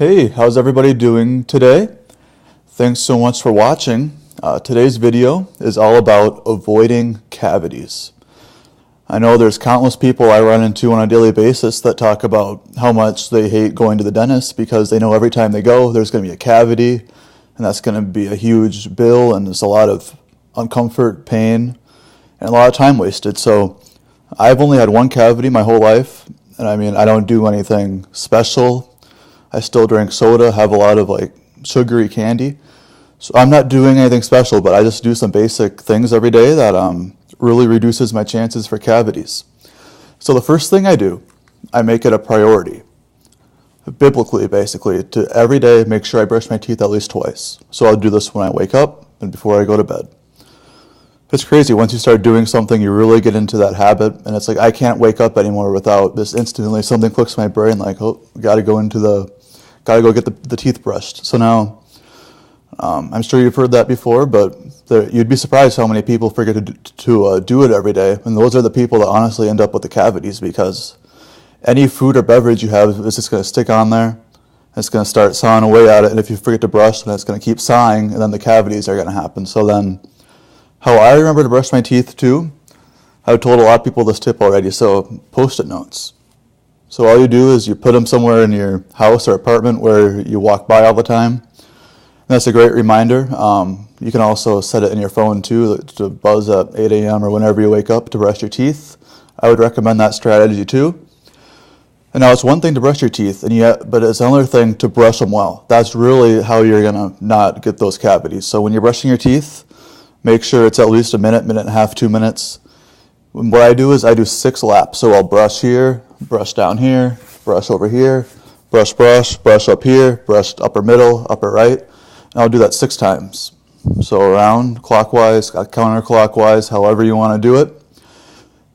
Hey, how's everybody doing today? Thanks so much for watching. Today's video is all about avoiding cavities. I know there's countless people I run into on a daily basis that talk about how much they hate going to the dentist because they know every time they go there's going to be a cavity and that's going to be a huge bill and there's a lot of uncomfort, pain, and a lot of time wasted. So I've only had one cavity my whole life, and I don't do anything special. I still drink soda, have a lot of sugary candy. So I'm not doing anything special, but I just do some basic things every day that really reduces my chances for cavities. So the first thing I do, I make it a priority, biblically basically, to every day make sure I brush my teeth at least twice. So I'll do this when I wake up and before I go to bed. It's crazy. Once you start doing something, you really get into that habit, and it's like I can't wake up anymore without this instantly something clicks in my brain like, oh, gotta go get the teeth brushed. So now, I'm sure you've heard that before, but you'd be surprised how many people forget to do it every day, and those are the people that honestly end up with the cavities because any food or beverage you have is just going to stick on there. It's going to start sawing away at it, and if you forget to brush, then it's going to keep sawing, and then the cavities are going to happen. So then, how I remember to brush my teeth too, I've told a lot of people this tip already, so Post-it notes. So all you do is you put them somewhere in your house or apartment where you walk by all the time. And that's a great reminder. You can also set it in your phone too to buzz at 8 a.m. or whenever you wake up to brush your teeth. I would recommend that strategy too. And now it's one thing to brush your teeth, but it's another thing to brush them well. That's really how you're going to not get those cavities. So when you're brushing your teeth, make sure it's at least a minute, minute and a half, 2 minutes. What I do is I do 6 laps. So I'll brush here, brush down here, brush over here, brush up here, brush upper middle, upper right. And I'll do that 6 times. So around, clockwise, counterclockwise, however you want to do it.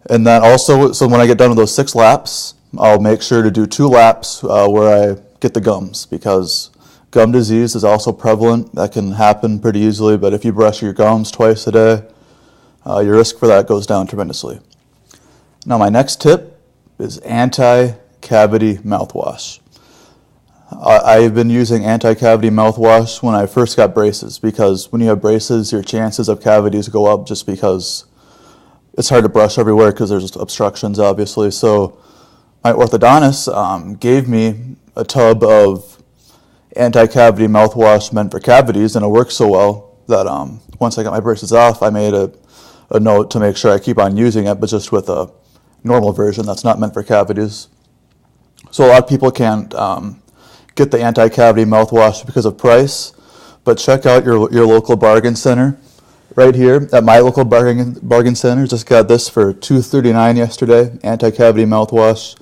And then also, so when I get done with those 6 laps, I'll make sure to do 2 laps where I get the gums, because gum disease is also prevalent. That can happen pretty easily, but if you brush your gums twice a day, your risk for that goes down tremendously. Now my next tip is anti-cavity mouthwash. I've been using anti-cavity mouthwash when I first got braces, because when you have braces, your chances of cavities go up just because it's hard to brush everywhere because there's obstructions, obviously. So my orthodontist gave me a tub of anti-cavity mouthwash meant for cavities, and it works so well that once I got my braces off, I made a note to make sure I keep on using it, but just with a normal version that's not meant for cavities. So a lot of people can't get the anti-cavity mouthwash because of price, but check out your local bargain center. Right here at my local bargain center, just got this for $2.39 yesterday. Anti-cavity mouthwash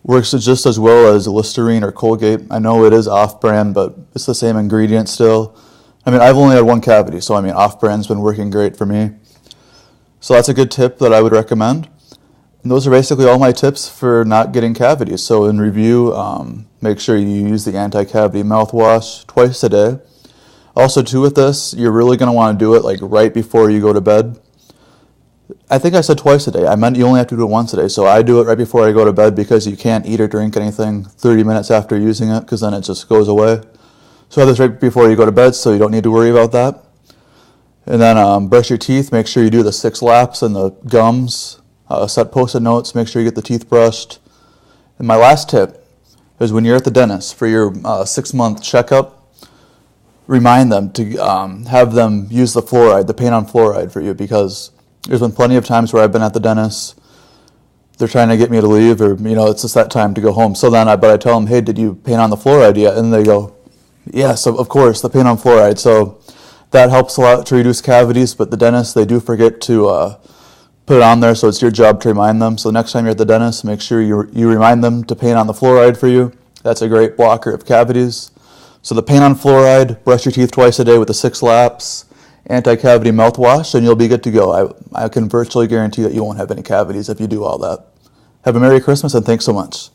works just as well as Listerine or Colgate. I know it is off-brand, but it's the same ingredient still. I've only had one cavity, so off-brand's been working great for me. So that's a good tip that I would recommend. And those are basically all my tips for not getting cavities. So in review, make sure you use the anti-cavity mouthwash twice a day. Also too, with this, you're really going to want to do it right before you go to bed. I think I said twice a day. I meant you only have to do it once a day. So I do it right before I go to bed because you can't eat or drink anything 30 minutes after using it, because then it just goes away. So have this right before you go to bed so you don't need to worry about that. And then brush your teeth. Make sure you do the 6 laps and the gums. Set Post-it notes. Make sure you get the teeth brushed. And my last tip is when you're at the dentist for your 6-month checkup, remind them to have them use the fluoride, the pain on fluoride for you, because there's been plenty of times where I've been at the dentist. They're trying to get me to leave, or it's just that time to go home. So then I tell them, hey, did you paint on the fluoride yet? And they go, yes, of course, the paint on fluoride. So that helps a lot to reduce cavities, but the dentist, they do forget to put it on there, so it's your job to remind them. So next time you're at the dentist, make sure you remind them to paint on the fluoride for you. That's a great blocker of cavities. So the paint on fluoride, brush your teeth twice a day with the 6 laps, anti-cavity mouthwash, and you'll be good to go. I can virtually guarantee that you won't have any cavities if you do all that. Have a Merry Christmas, and thanks so much.